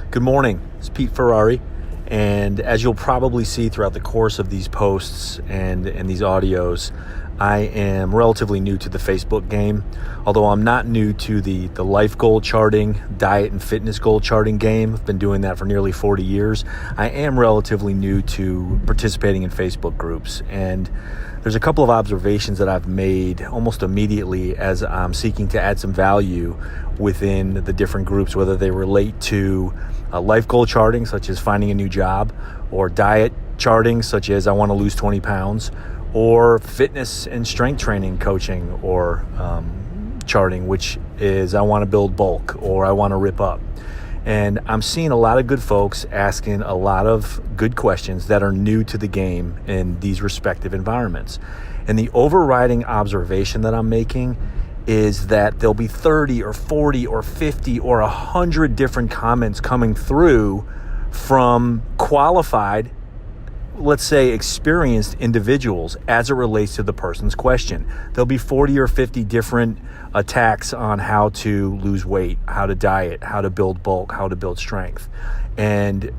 Good morning. It's Pete Ferrari, and as you'll probably see throughout the course of these posts and these audios, I am relatively new to the Facebook game. Although I'm not new to the life goal charting, diet and fitness goal charting game. I've been doing that for nearly 40 years. I am relatively new to participating in Facebook groups, and there's a couple of observations that I've made almost immediately as I'm seeking to add some value within the different groups, whether they relate to life goal charting, such as finding a new job, or diet charting, such as I want to lose 20 pounds, or fitness and strength training coaching or charting, which is I want to build bulk or I want to rip up. And I'm seeing a lot of good folks asking a lot of good questions that are new to the game in these respective environments. And the overriding observation that I'm making is that there'll be 30 or 40 or 50 or 100 different comments coming through from qualified, let's say experienced individuals as it relates to the person's question. There'll be 40 or 50 different attacks on how to lose weight, how to diet, how to build bulk, how to build strength. And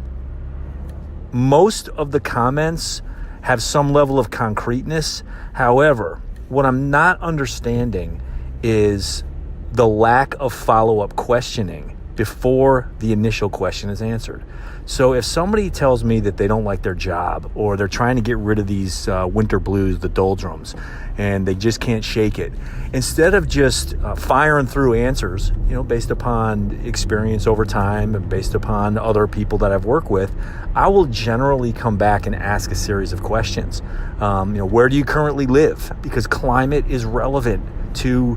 most of the comments have some level of concreteness. However, what I'm not understanding is the lack of follow-up questioning before the initial question is answered. So if somebody tells me that they don't like their job, or they're trying to get rid of these winter blues, the doldrums, and they just can't shake it, instead of just firing through answers, based upon experience over time and based upon other people that I've worked with, I will generally come back and ask a series of questions. Where do you currently live? Because climate is relevant to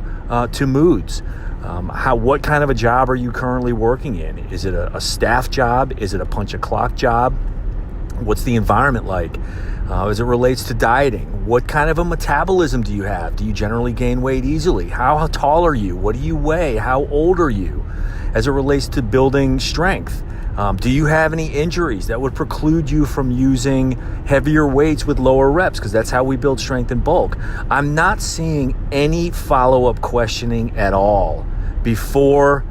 moods. What kind of a job are you currently working in? Is it a staff job? Is it a punch a clock job? What's the environment like? As it relates to dieting, what kind of a metabolism do you have? Do you generally gain weight easily? How tall are you? What do you weigh? How old are you? As it relates to building strength, do you have any injuries that would preclude you from using heavier weights with lower reps? Because that's how we build strength and bulk. I'm not seeing any follow-up questioning at all before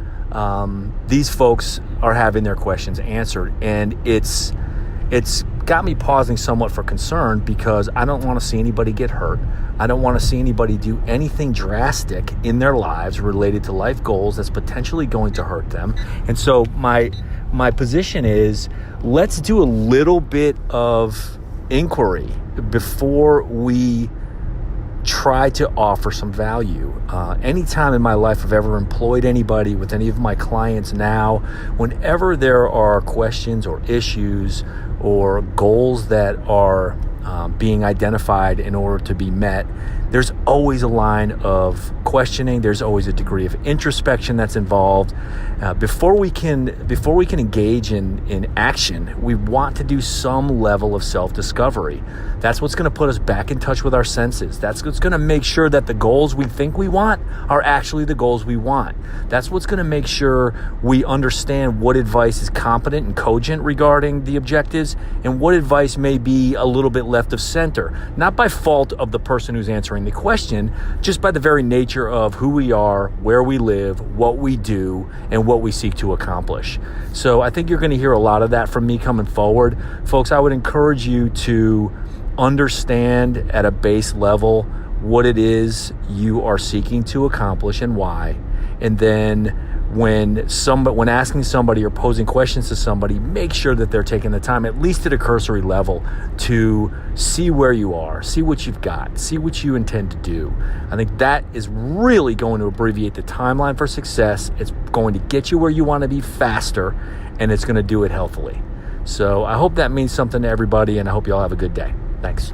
these folks are having their questions answered. And it's got me pausing somewhat for concern, because I don't want to see anybody get hurt. I don't want to see anybody do anything drastic in their lives related to life goals that's potentially going to hurt them. And so my position is, let's do a little bit of inquiry before we try to offer some value. Anytime in my life I've ever employed anybody with any of my clients now, whenever there are questions or issues or goals that are being identified in order to be met, there's always a line of questioning. There's always a degree of introspection that's involved. Before we can engage in action, we want to do some level of self-discovery. That's what's going to put us back in touch with our senses. That's what's going to make sure that the goals we think we want are actually the goals we want. That's what's going to make sure we understand what advice is competent and cogent regarding the objectives, and what advice may be a little bit left of center, not by fault of the person who's answering the question, just by the very nature of who we are, where we live, what we do, and what we seek to accomplish. So I think you're going to hear a lot of that from me coming forward. Folks, I would encourage you to understand at a base level what it is you are seeking to accomplish and why. And then when asking somebody or posing questions to somebody, make sure that they're taking the time, at least at a cursory level, to see where you are, see what you've got, see what you intend to do. I think that is really going to abbreviate the timeline for success. It's going to get you where you want to be faster, and it's going to do it healthily. So I hope that means something to everybody, and I hope you all have a good day. Thanks.